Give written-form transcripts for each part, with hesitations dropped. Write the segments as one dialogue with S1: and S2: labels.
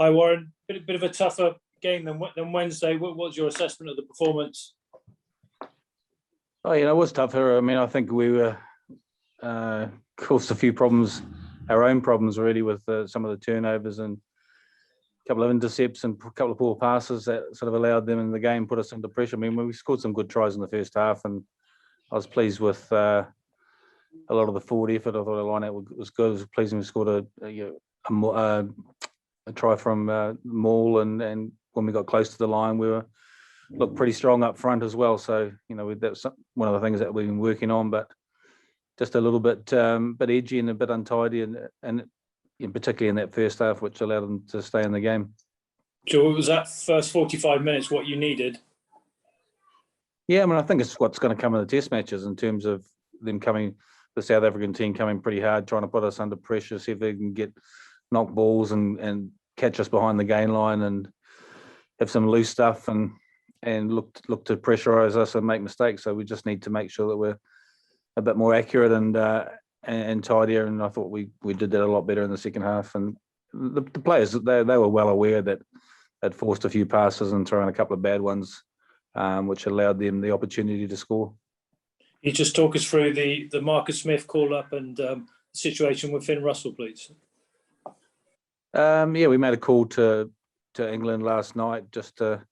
S1: Hi, Warren. Bit of a tougher game than Wednesday. What's your assessment of the performance?
S2: Oh, it was tougher. I mean, I think we were caused a few problems, our own problems really, with some of the turnovers and a couple of intercepts and a couple of poor passes that sort of allowed them in the game, put us under pressure. I mean, we scored some good tries in the first half, and I was pleased with a lot of the forward effort. I thought the line-out was good. It was pleasing we scored a try from Maul, and when we got close to the line, we looked pretty strong up front as well. So, that's one of the things that we've been working on, but just a little bit edgy and a bit untidy, and particularly in that first half, which allowed them to stay in the game.
S1: So was that first 45 minutes what you needed?
S2: Yeah, I mean, I think it's what's going to come in the test matches in terms of them coming, the South African team coming pretty hard, trying to put us under pressure, see if they can get knock balls and catch us behind the gain line and have some loose stuff and look to pressurise us and make mistakes. So we just need to make sure that we're a bit more accurate and tidier. And I thought we did that a lot better in the second half. And the players, they were well aware that they'd forced a few passes and thrown a couple of bad ones, which allowed them the opportunity to score.
S1: You just talk us through the Marcus Smith call-up and the situation with Finn Russell, please.
S2: We made a call to England last night, just a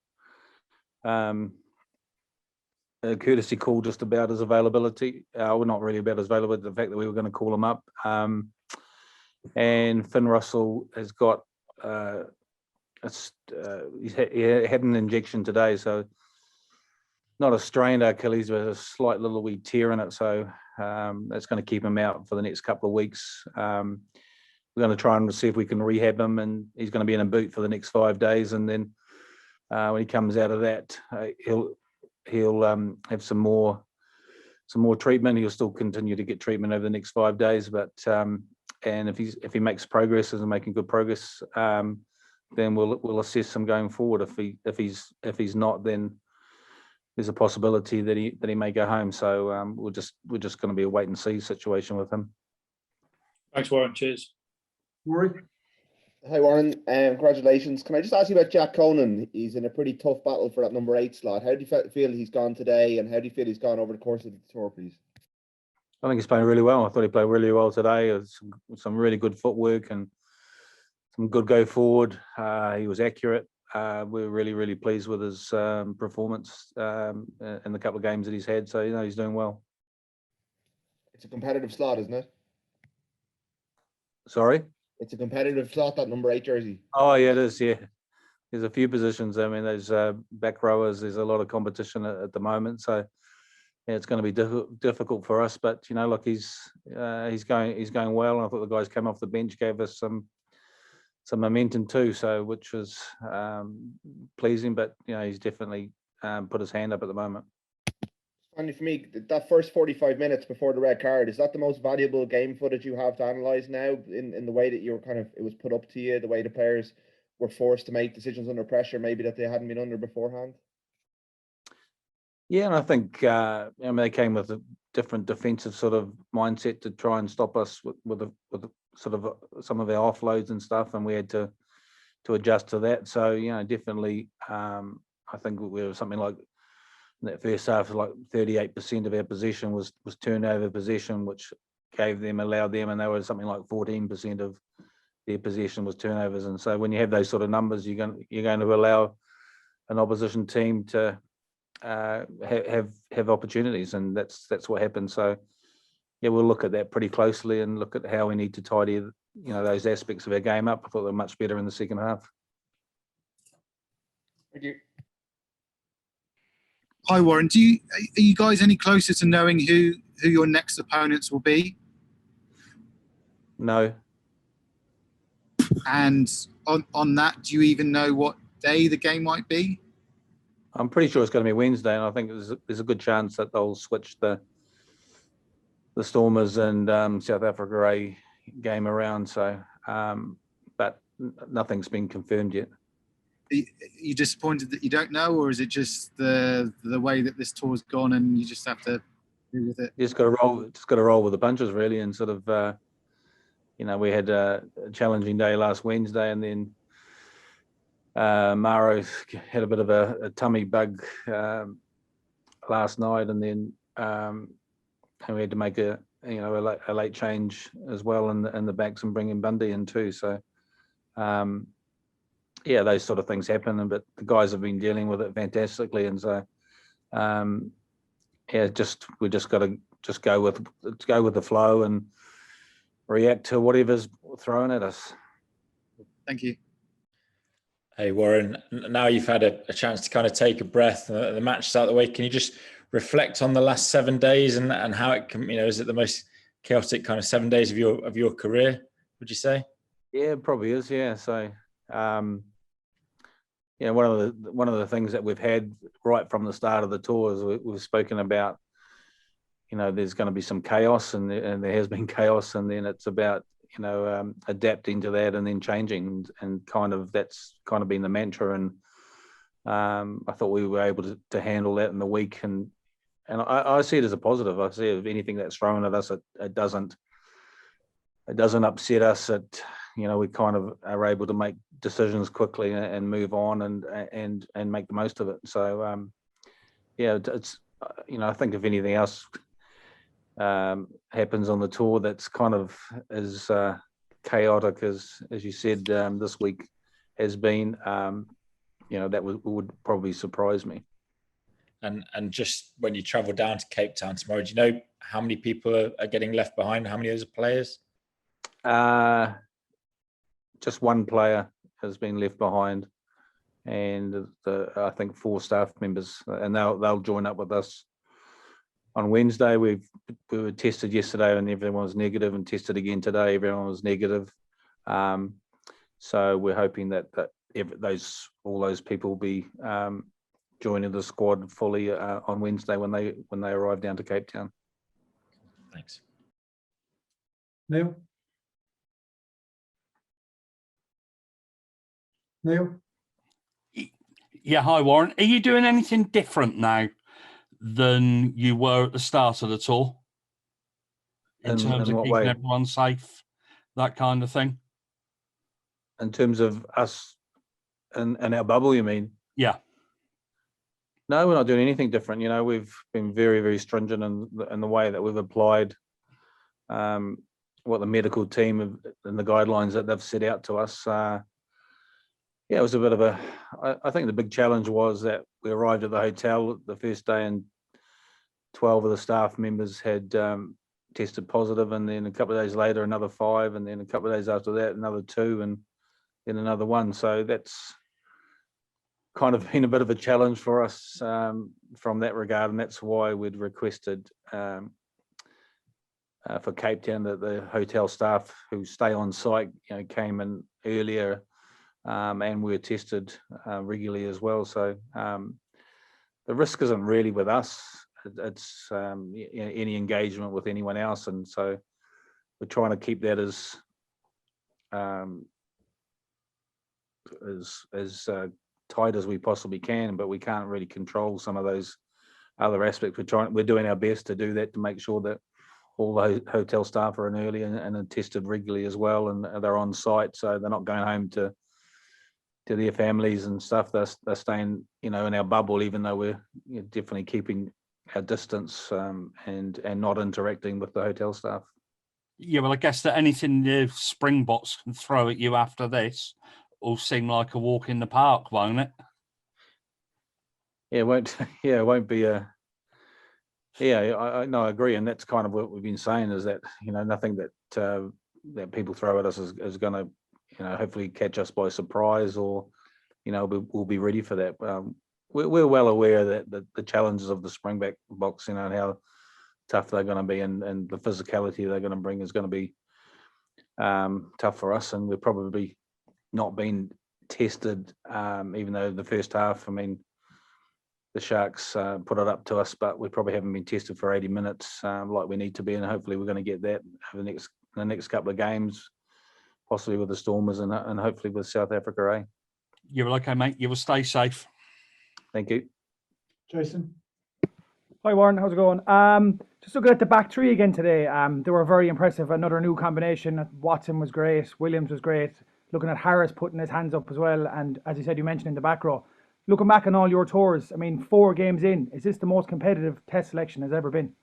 S2: courtesy call just about his availability. We're not really about his availability, the fact that we were going to call him up. And Finn Russell has got he had an injection today, so not a strained Achilles, but a slight little wee tear in it. So that's going to keep him out for the next couple of weeks. We're going to try and see if we can rehab him, and he's going to be in a boot for the next 5 days. And then when he comes out of that, he'll have some more treatment. He'll still continue to get treatment over the next 5 days. But and if he makes progress and making good progress, then we'll assess him going forward. If he's not, then there's a possibility that he may go home. So we're just going to be a wait and see situation with him.
S1: Thanks, Warren. Cheers.
S3: Rory?
S4: Hi, Warren. Congratulations. Can I just ask you about Jack Conan? He's in a pretty tough battle for that number 8 slot. How do you feel he's gone today, and how do you feel he's gone over the course of the tour, please?
S2: I think he's playing really well. I thought he played really well today. Some really good footwork and some good go forward. He was accurate. We're really, really pleased with his performance in the couple of games that he's had. So, he's doing well.
S4: It's a competitive slot, isn't it?
S2: Sorry?
S4: It's a competitive slot, that number 8 jersey.
S2: Oh, yeah, it is, yeah. There's a few positions. I mean, there's back rowers. There's a lot of competition at the moment. So, yeah, it's going to be difficult for us. But, look, he's going well. And I thought the guys came off the bench, gave us some momentum too, so which was pleasing. But, he's definitely put his hand up at the moment.
S4: Finally, for me, that first 45 minutes before the red card, is that the most valuable game footage you have to analyse now in the way that you were it was put up to you, the way the players were forced to make decisions under pressure, maybe that they hadn't been under beforehand?
S2: Yeah, and I think they came with a different defensive sort of mindset to try and stop us with sort of some of our offloads and stuff, and we had to adjust to that. So, definitely, I think we were something like, in that first half, like 38% of our possession was turnover possession, which allowed them, and they were something like 14% of their possession was turnovers. And so when you have those sort of numbers, you're going to allow an opposition team to have opportunities, and that's what happened. So yeah, we'll look at that pretty closely and look at how we need to tidy those aspects of our game up. I thought they were much better in the second half.
S4: Thank you.
S3: Hi, Warren. Are you guys any closer to knowing who your next opponents will be?
S2: No.
S3: And on that, do you even know what day the game might be?
S2: I'm pretty sure it's going to be Wednesday, and I think there's a good chance that they'll switch the Stormers and South Africa A game around. So, but nothing's been confirmed yet.
S3: Are you disappointed that you don't know, or is it just the way that this tour's gone and you just have to deal with it?
S2: Just got to roll with the punches, really, and sort of we had a challenging day last Wednesday, and then Maro had a bit of a tummy bug last night, and then we had to make a late change as well in the backs and bring in Bundy in too. So those sort of things happen, but the guys have been dealing with it fantastically, and so we just got to go with the flow and react to whatever's thrown at us.
S3: Thank you.
S5: Hey Warren, now you've had a chance to kind of take a breath. The match is out of the way. Can you just reflect on the last 7 days and how it can, is it the most chaotic kind of 7 days of your career, would you say?
S2: Yeah, it probably is. Yeah. So, one of the things that we've had right from the start of the tour is we've spoken about, there's going to be some chaos, and there has been chaos, and then it's about adapting to that and then changing, and kind of that's kind of been the mantra. And I thought we were able to handle that in the week, and I see it as a positive. I see it, if anything that's thrown at us, it doesn't upset us. We kind of are able to make decisions quickly and move on and make the most of it. So it's I think if anything else happens on the tour that's kind of as chaotic as you said this week has been, that would probably surprise me.
S5: And just when you travel down to Cape Town tomorrow, do you know how many people are getting left behind? How many of those are players?
S2: Just one player has been left behind, and I think 4 staff members, and they'll join up with us on Wednesday. We were tested yesterday and everyone was negative, and tested again today, everyone was negative. So we're hoping that all those people will be joining the squad fully on Wednesday when they arrive down to Cape Town.
S5: Thanks.
S6: Neil? Yeah, hi Warren. Are you doing anything different now than you were at the start of the tour in terms of keeping everyone safe, that kind of thing?
S2: In terms of us and our bubble, you mean?
S6: Yeah.
S2: No, we're not doing anything different. We've been very, very stringent in the way that we've applied what the medical team and the guidelines that they've set out to us. It was a bit of I think the big challenge was that we arrived at the hotel the first day and 12 of the staff members had tested positive, and then a couple of days later another 5, and then a couple of days after that another 2, and then another 1. So that's kind of been a bit of a challenge for us from that regard, and that's why we'd requested for Cape Town that the hotel staff who stay on site came in earlier and were tested regularly as well. So the risk isn't really with us, it's any engagement with anyone else, and so we're trying to keep that as tight as we possibly can, but we can't really control some of those other aspects. We're doing our best to do that, to make sure that all the hotel staff are in early and are tested regularly as well, and they're on site, so they're not going home to their families and stuff. They're staying in our bubble, even though we're definitely keeping our distance and not interacting with the hotel staff.
S6: Yeah, well, I guess that anything the Springboks can throw at you after this will seem like a walk in the park, won't it?
S2: Yeah, it won't. Yeah, it won't be a. Yeah, I agree, and that's kind of what we've been saying, is that nothing that people throw at us is going to hopefully catch us by surprise, or we'll be ready for that. We're well aware that the challenges of the Springboks, and how tough they're going to be, and the physicality they're going to bring is going to be tough for us, and we're probably not been tested, even though the first half, the Sharks put it up to us, but we probably haven't been tested for 80 minutes like we need to be, and hopefully we're going to get that over the next couple of games, possibly with the Stormers and hopefully with South Africa.
S6: You're okay, mate. You will stay safe.
S2: Thank you.
S7: Jason. Hi Warren, how's it going? Just looking at the back three again today. They were very impressive. Another new combination. Watson was great. Williams was great. looking at Harris putting his hands up as well, and as you said, you mentioned in the back row. Looking back on all your tours, I mean, 4 games in, is this the most competitive Test selection has ever been?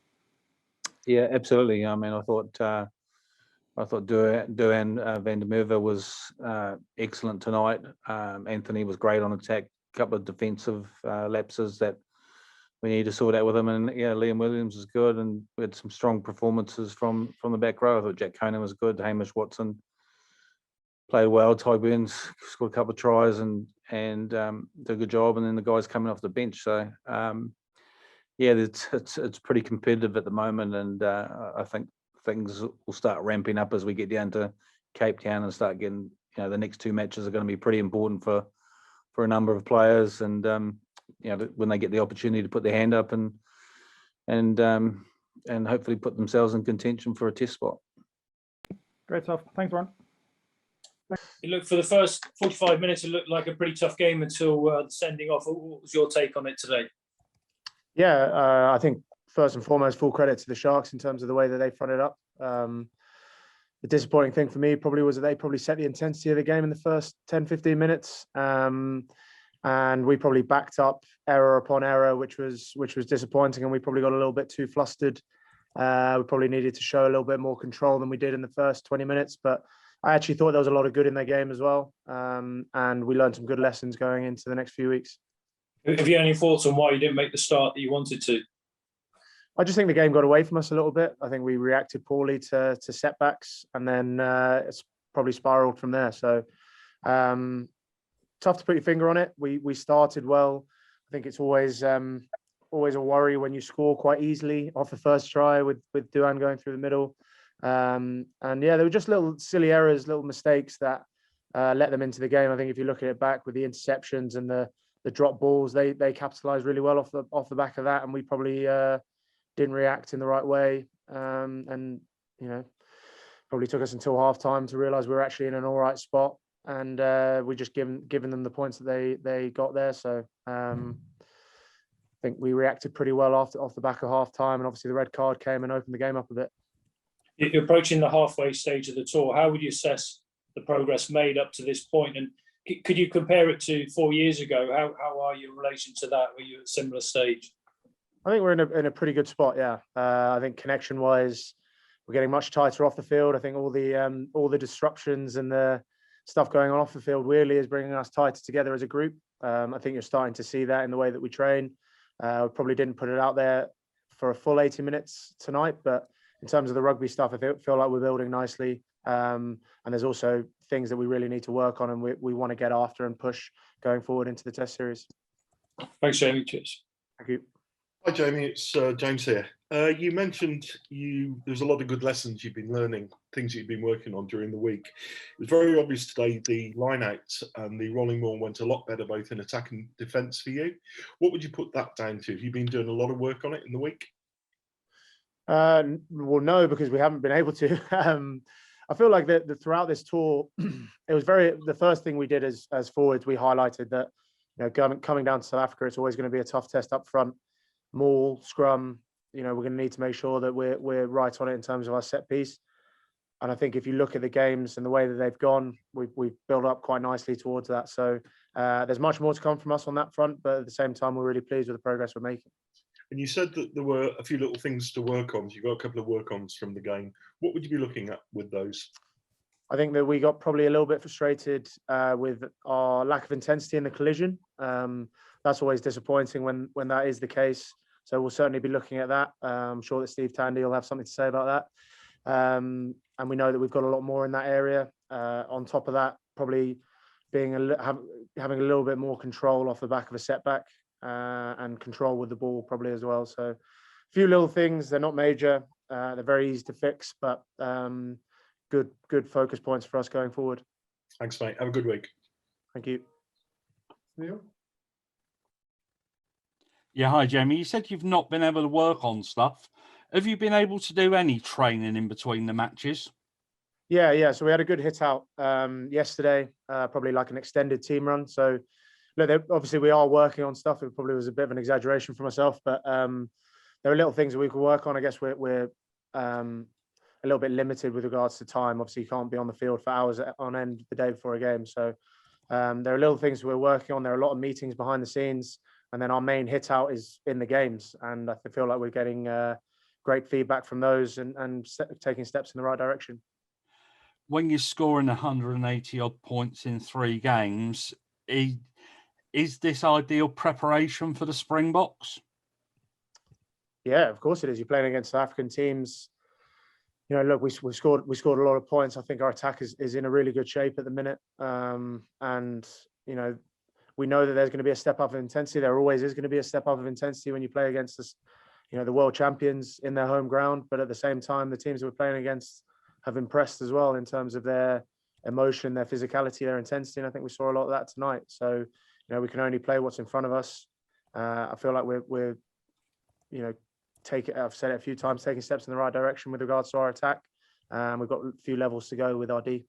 S2: Yeah, absolutely. I mean, I thought Duan van der Merwe was excellent tonight. Anthony was great on attack. A couple of defensive lapses that we need to sort out with him. And yeah, Liam Williams was good, and we had some strong performances from the back row. I thought Jack Conan was good. Hamish Watson played well. Ty Burns scored a couple of tries and did a good job. And then the guys coming off the bench. So yeah, it's pretty competitive at the moment, and I think things will start ramping up as we get down to Cape Town and start getting, the next 2 matches are going to be pretty important for a number of players, and when they get the opportunity to put their hand up and hopefully put themselves in contention for a Test spot.
S7: Great stuff. Thanks, Warren.
S1: It looked, for the first 45 minutes, it looked like a pretty tough game until the sending off. What was your take on it today?
S8: Yeah, I think first and foremost, full credit to the Sharks in terms of the way that they fronted up. The disappointing thing for me probably was that they probably set the intensity of the game in the first 10, 15 minutes. And we probably backed up error upon error, which was disappointing. And we probably got a little bit too flustered. We probably needed to show a little bit more control than we did in the first 20 minutes. But I actually thought there was a lot of good in their game as well. And we learned some good lessons going into the next few weeks.
S1: Have you any thoughts on why you didn't make the start that you wanted to?
S8: I just think the game got away from us a little bit. I think we reacted poorly to setbacks, and then it's probably spiraled from there. So tough to put your finger on it. We started well. I think it's always a worry when you score quite easily off the first try with Duan going through the middle. And yeah, there were just little silly errors, little mistakes that let them into the game. I think if you look at it back with the interceptions and the drop balls, they capitalized really well off the back of that, and we probably didn't react in the right way, and probably took us until half time to realize we were actually in an all right spot, and we just given them the points that they got there. So I think we reacted pretty well off the back of half time, and obviously the red card came and opened the game up a bit.
S1: You're approaching the halfway stage of the tour. How would you assess the progress made up to this point? And could you compare it to 4 years ago? How are you in relation to that? Were you at a similar stage?
S8: I think we're in a pretty good spot. Yeah, I think connection wise, we're getting much tighter off the field. I think all the disruptions and the stuff going on off the field really is bringing us tighter together as a group. I think you're starting to see that in the way that we train. We probably didn't put it out there for a full 80 minutes tonight, but in terms of the rugby stuff, I feel like we're building nicely. And there's also things that we really need to work on, and we want to get after and push going forward into the Test series.
S1: Thanks, Jamie. Cheers.
S8: Thank you.
S9: Hi, Jamie. It's James here. You mentioned there's a lot of good lessons you've been learning, things you've been working on during the week. It was very obvious today the line-outs and the rolling ball went a lot better both in attack and defence for you. What would you put that down to? Have you been doing a lot of work on it in the week?
S8: Well, no, because we haven't been able to. I feel like that throughout this tour, it was the first thing we did as forwards, we highlighted that coming down to South Africa, it's always going to be a tough test up front. Maul, scrum, we're going to need to make sure that we're right on it in terms of our set piece. And I think if you look at the games and the way that they've gone, we've built up quite nicely towards that. So there's much more to come from us on that front, but at the same time, we're really pleased with the progress we're making.
S9: And you said that there were a few little things to work on. You got a couple of work-ons from the game. What would you be looking at with those?
S8: I think that we got probably a little bit frustrated with our lack of intensity in the collision. That's always disappointing when that is the case. So we'll certainly be looking at that. I'm sure that Steve Tandy will have something to say about that. And we know that we've got a lot more in that area. On top of that, probably having a little bit more control off the back of a setback and control with the ball probably as well. So a few little things. They're not major. They're very easy to fix, but good focus points for us going forward.
S9: Thanks, mate. Have a good week.
S8: Thank you.
S9: Neil?
S6: Yeah, hi, Jamie. You said you've not been able to work on stuff. Have you been able to do any training in between the matches?
S8: Yeah. So we had a good hit out yesterday, probably like an extended team run. So look, obviously we are working on stuff. It probably was a bit of an exaggeration for myself, but there are little things that we can work on. I guess we're a a little bit limited with regards to time. Obviously, you can't be on the field for hours on end the day before a game. So there are little things we're working on. There are a lot of meetings behind the scenes, and then our main hit out is in the games. And I feel like we're getting great feedback from those and taking steps in the right direction.
S6: When you're scoring 180 odd points in 3 games, is this ideal preparation for the Springboks?
S8: Yeah, of course it is. You're playing against South African teams. You know, look, we scored a lot of points. I think our attack is in a really good shape at the minute. And you know, we know that there's going to be a step up of intensity. There always is going to be a step up of intensity when you play against us, you know, the world champions in their home ground. But at the same time, the teams that we're playing against have impressed as well in terms of their emotion, their physicality, their intensity. And I think we saw a lot of that tonight. So, you know, we can only play what's in front of us. I feel like we're you know, I've said it a few times, taking steps in the right direction with regards to our attack. We've got a few levels to go with our D.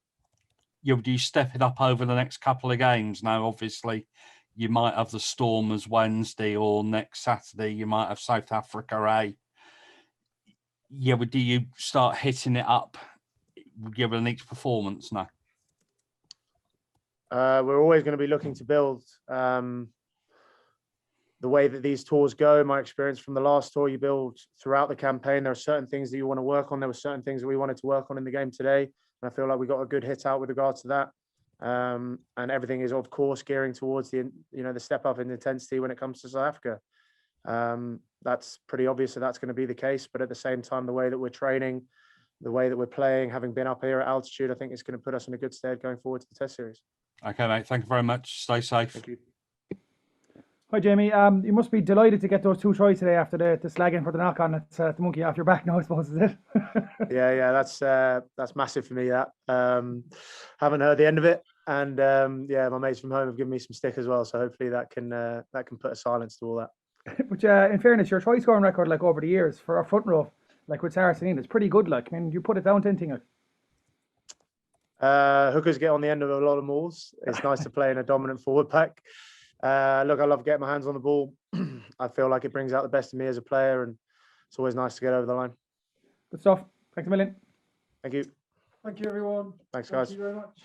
S6: Do you step it up over the next couple of games? Now, obviously, you might have the Stormers Wednesday, or next Saturday you might have South Africa A. Yeah, but do you start hitting it up given each performance now?
S8: We're always going to be looking to build. The way that these tours go, my experience from the last tour, you build throughout the campaign. There are certain things that you want to work on. There were certain things that we wanted to work on in the game today. And I feel like we got a good hit out with regards to that. And everything is, of course, gearing towards the step up in intensity when it comes to South Africa. That's pretty obvious that that's going to be the case. But at the same time, the way that we're training, the way that we're playing, having been up here at altitude, I think it's going to put us in a good stead going forward to the Test series.
S6: Okay, mate. Thank you very much. Stay safe.
S8: Thank you.
S7: Hi, Jamie. You must be delighted to get those 2 tries today after the slagging for the knock-on. It's the monkey off your back now, I suppose, is it?
S8: Yeah, that's massive for me. That haven't heard the end of it, and my mates from home have given me some stick as well. So hopefully that can put a silence to all that.
S7: But in fairness, your try scoring record, like over the years for our front row, like with Sarah Sanin, it's pretty good. Like, I mean, you put it down to anything.
S8: Hookers get on the end of a lot of mauls. It's nice to play in a dominant forward pack. Look, I love getting my hands on the ball. I feel like it brings out the best of me as a player, and it's always nice to get over the line.
S7: Good stuff. Thanks a million.
S8: Thank you.
S10: Thank you, everyone.
S8: Thanks, guys.
S10: Thank you very much.